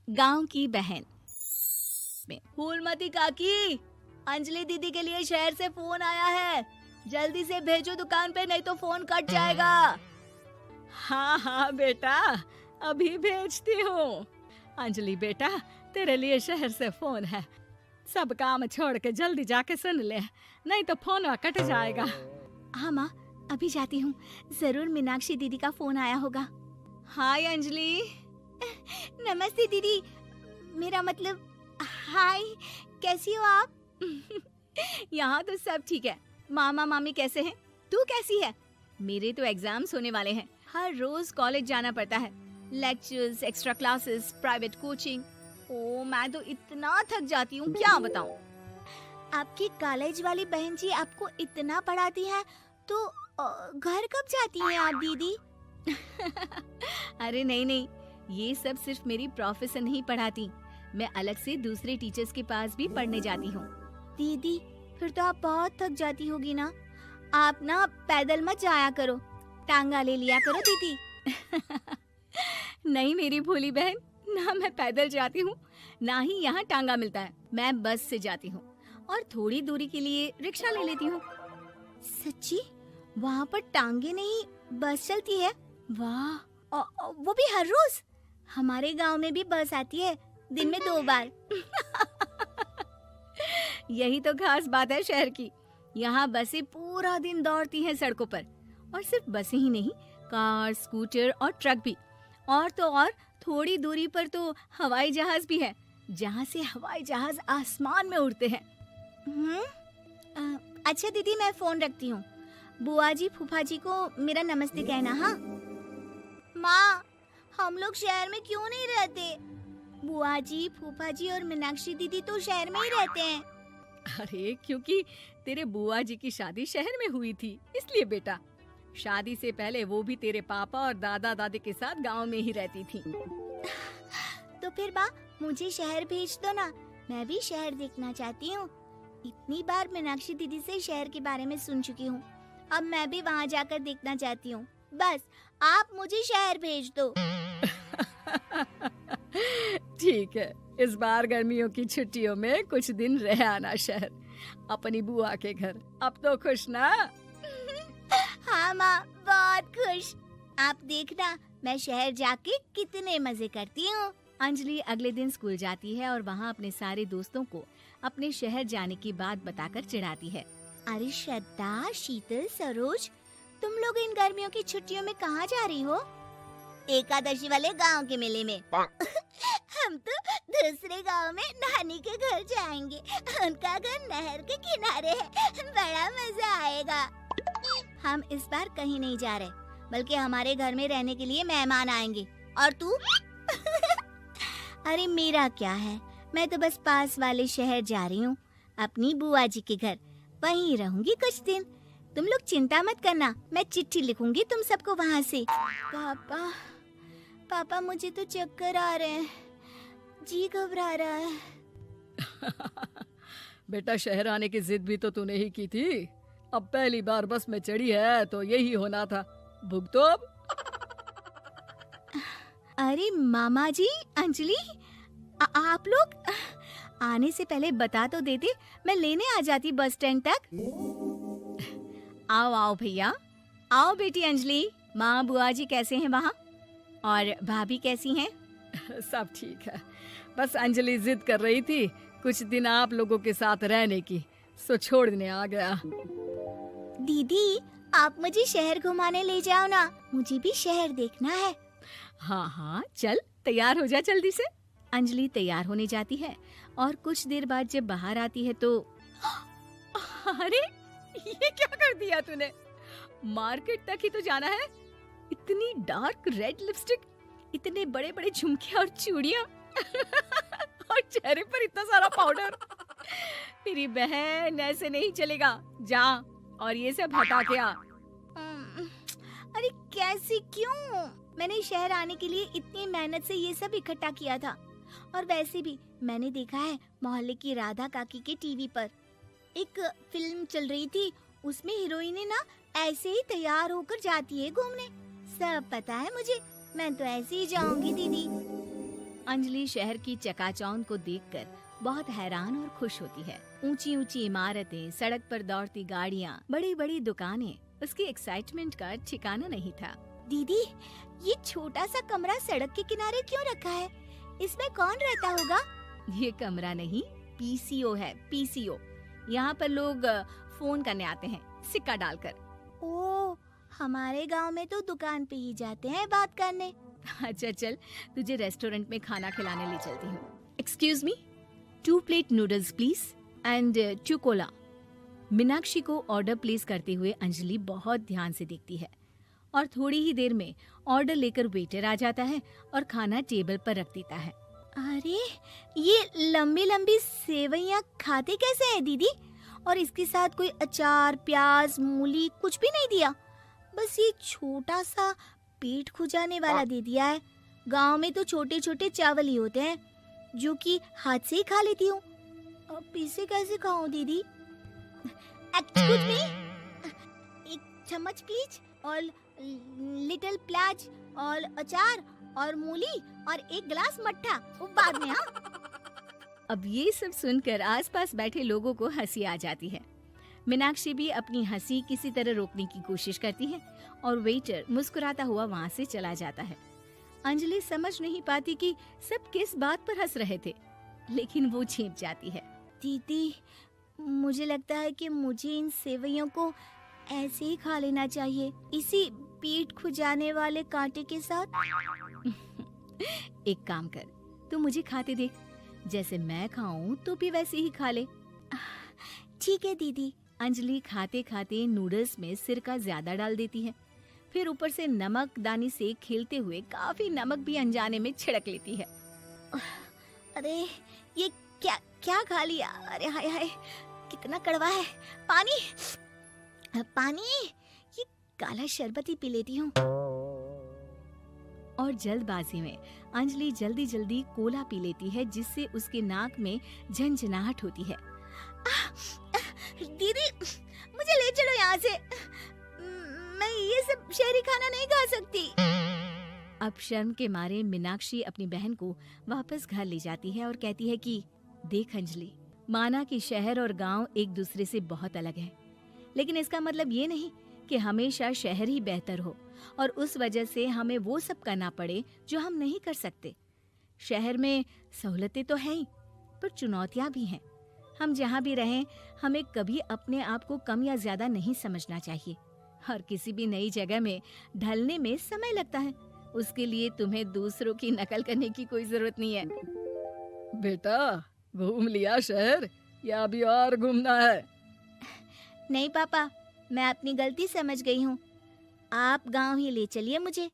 गांव की बहन में। फूलमती काकी, अंजलि दीदी के लिए शहर से फोन आया है, जल्दी से भेजो दुकान पे, नहीं तो फोन कट जाएगा। हाँ हाँ बेटा, अभी भेजती हूँ। अंजलि बेटा, तेरे लिए शहर से फोन है, सब काम छोड़ के जल्दी जाके सुन ले, नहीं तो फोन कट जाएगा। हाँ माँ, अभी जाती हूँ, जरूर मीनाक्षी दीदी का फोन आया होगा। हाय अंजलि। नमस्ते दीदी, मेरा मतलब हाय, कैसी हो आप? यहाँ तो सब ठीक है। मामा मामी कैसे हैं? तू कैसी है? मेरे तो एग्जाम्स होने वाले हैं, हर रोज कॉलेज जाना पड़ता है, lectures, extra classes, private coaching. ओ मैं तो इतना थक जाती हूँ, क्या बताऊँ। आपकी कॉलेज वाली बहन जी आपको इतना पढ़ाती है, तो घर कब जाती हैं आप दीदी? अरे नहीं नहीं, ये सब सिर्फ मेरी प्रोफेसर नहीं पढ़ाती, मैं अलग से दूसरे टीचर्स के पास भी पढ़ने जाती हूँ। दीदी फिर तो आप बहुत थक जाती होगी ना, आप ना पैदल मत जाया करो, टांगा ले लिया करो दीदी। नहीं मेरी भोली बहन, ना मैं पैदल जाती हूँ, ना ही यहाँ टांगा मिलता है, मैं बस से जाती हूँ और थोड़ी दूरी के लिए रिक्शा ले लेती हूँ। सच्ची? वहाँ पर टांगे नहीं बस चलती है? वाह, वो भी हर रोज? हमारे गांव में भी बस आती है, दिन में 2 बार। यही तो खास बात है शहर की, यहाँ बसें पूरा दिन दौड़ती हैं सड़कों पर, और सिर्फ बसें ही नहीं, कार, स्कूटर और ट्रक भी, और तो और थोड़ी दूरी पर तो हवाई जहाज भी है, जहाँ से हवाई जहाज आसमान में उड़ते हैं। अच्छा दीदी, मैं फोन रखती हूँ, बुआ जी फूफा जी को मेरा नमस्ते कहना। हाँ माँ, हम लोग शहर में क्यों नहीं रहते? बुआ जी, फूफा जी और मीनाक्षी दीदी तो शहर में ही रहते हैं। अरे क्योंकि तेरे बुआ जी की शादी शहर में हुई थी, इसलिए बेटा। शादी से पहले वो भी तेरे पापा और दादा दादी के साथ गांव में ही रहती थी। तो फिर बा, मुझे शहर भेज दो ना, मैं भी शहर देखना चाहती हूँ। इतनी बार मीनाक्षी दीदी से शहर के बारे में सुन चुकी हूँ, अब मैं भी वहाँ जाकर देखना चाहती हूँ। बस आप मुझे शहर भेज दो। ठीक है, इस बार गर्मियों की छुट्टियों में कुछ दिन रह आना शहर, अपनी बुआ के घर। अब तो खुश ना? हाँ माँ, बहुत खुश। आप देखना मैं शहर जाके कितने मजे करती हूँ। अंजलि अगले दिन स्कूल जाती है और वहाँ अपने सारे दोस्तों को अपने शहर जाने की बात बताकर चिढ़ाती है। अरे श्रद्धा, शीतल, सरोज, तुम लोग इन गर्मियों की छुट्टियों में कहाँ जा रही हो? एकादशी वाले गांव के मेले में। हम तो दूसरे गांव में नानी के घर जाएंगे, उनका घर नहर के किनारे है, बड़ा मजा आएगा। हम इस बार कहीं नहीं जा रहे, बल्कि हमारे घर में रहने के लिए मेहमान आएंगे। और तू? अरे मेरा क्या है, मैं तो बस पास वाले शहर जा रही हूँ, अपनी बुआ जी के घर, वहीं रहूंगी कुछ दिन। तुम लोग चिंता मत करना, मैं चिट्ठी लिखूंगी तुम सबको वहाँ से। पापा मुझे तो चक्कर आ रहे हैं, जी घबरा रहा है। बेटा शहर आने की जिद भी तो तूने ही की थी, अब पहली बार बस में चढ़ी है तो यही होना था, भुगतो अब। अरे मामा जी, अंजलि, आप लोग आने से पहले बता तो देते, मैं लेने आ जाती बस स्टैंड तक। आओ आओ भैया, आओ बेटी अंजलि। माँ बुआ जी कैसे हैं वहाँ, और भाभी कैसी हैं? सब ठीक है, बस अंजलि जिद कर रही थी कुछ दिन आप लोगों के साथ रहने की, सो छोड़ने आ गया। दीदी आप मुझे शहर घुमाने ले जाओ ना, मुझे भी शहर देखना है। हाँ हाँ चल, तैयार हो जा जल्दी से। अंजलि तैयार होने जाती है और कुछ देर बाद जब बाहर आती है तो अरे ये क्या कर दिया तूने, मार्केट तक ही तो जाना है, इतनी डार्क रेड लिपस्टिक, इतने बड़े बड़े झुमके और चूड़ियां और चेहरे पर इतना सारा पाउडर। मेरी बहन ऐसे नहीं चलेगा, जा और ये सब हटा के आ। अरे कैसे, क्यों? मैंने शहर आने के लिए इतनी मेहनत से ये सब इकट्ठा किया था, और वैसे भी मैंने देखा है मोहल्ले की राधा काकी के टीवी पर एक फिल्म चल रही थी, उसमें हीरोइन ना ऐसे ही तैयार होकर जाती है घूमने। सब पता है मुझे, मैं तो ऐसे ही जाऊंगी दीदी। अंजलि शहर की चकाचौंध को देखकर बहुत हैरान और खुश होती है। ऊंची ऊंची इमारतें, सड़क पर दौड़ती गाड़ियाँ, बड़ी बड़ी दुकानें, उसकी एक्साइटमेंट का ठिकाना नहीं था। दीदी, ये छोटा सा कमरा सड़क के किनारे क्यों रखा है? इसमें कौन रहता होगा? ये कमरा नहीं, पीसीओ है, पीसीओ। यहाँ पर लोग फोन करने आते हैं, सिक्का डालकर। ओह, हमारे गांव में तो दुकान पे ही जाते हैं बात करने। अच्छा चल, तुझे रेस्टोरेंट में खाना खिलाने ले चलती हूँ। Excuse me, 2 plate noodles please and 2 Cola. Meenakshi को ऑर्डर प्लेस करते हुए अंजलि बहुत ध्यान से देखती है और थोड़ी ही देर में ऑर्डर लेकर वेटर आ जाता है और खाना टेबल पर रख देता है। अरे, ये लंबी लंबी सेवइयाँ खाते कैसे हैं दीदी? और इसके साथ कोई अचार, प्याज, मूली कुछ भी नहीं दिया, बस ये छोटा सा पेट खुजाने वाला दे दिया है। गांव में तो छोटे छोटे चावल ही होते हैं जो कि हाथ से ही खा लेती हूँ। अब इसे कैसे खाऊं दीदी? एक्सक्यूज मी, एक चम्मच प्लीज, और लिटिल प्याज और अचार और मूली और एक गिलास मट्ठा, वो बाद में। हाँ, अब ये सब सुनकर आसपास बैठे लोगों को हंसी आ जाती है। मीनाक्षी भी अपनी हंसी किसी तरह रोकने की कोशिश करती है और वेटर मुस्कुराता हुआ वहाँ से चला जाता है। अंजलि समझ नहीं पाती कि सब किस बात पर हंस रहे थे, लेकिन वो छिप जाती है। दीदी, मुझे लगता है कि मुझे इन सेवइयों को ऐसे ही खा लेना चाहिए, इसी पेट खुजाने वाले कांटे के साथ। एक काम कर, तू मुझे खाते देख, जैसे मैं खाऊं तो भी वैसे ही खा ले। ठीक है दीदी। अंजलि खाते खाते नूडल्स में सिरका ज्यादा डाल देती है, फिर ऊपर से नमक दानी से खेलते हुए काफी नमक भी अनजाने में छिड़क लेती है। अरे, ये क्या क्या खा लिया? अरे हाय हाय, कितना कड़वा है। पानी पानी, ये काला शरबत ही पी लेती हूँ। और जल्दबाजी में अंजलि जल्दी जल्दी कोला पी लेती है, जिससे उसके नाक में झंझनाहट होती है। दीदी, मुझे ले चलो यहाँ से। मैं ये सब शहरी खाना नहीं खा सकती। अब शर्म के मारे मीनाक्षी अपनी बहन को वापस घर ले जाती है और कहती है कि देख अंजलि, माना कि शहर और गांव एक दूसरे से बहुत अलग है, लेकिन इसका मतलब ये नहीं कि हमेशा शहर ही बेहतर हो और उस वजह से हमें वो सब करना पड़े जो हम नहीं कर सकते। शहर में सहूलतें तो हैं ही, पर चुनौतियां भी हैं। हम जहाँ भी रहें, हमें कभी अपने आप को कम या ज्यादा नहीं समझना चाहिए। और किसी भी नई जगह में ढलने में समय लगता है, उसके लिए तुम्हें दूसरों की नकल करने की कोई जरूरत नहीं है। बेटा, घूम लिया शहर या अभी और घूमना है? नहीं पापा, मैं अपनी गलती समझ गई हूँ। आप गांव ही ले चलिए मुझे।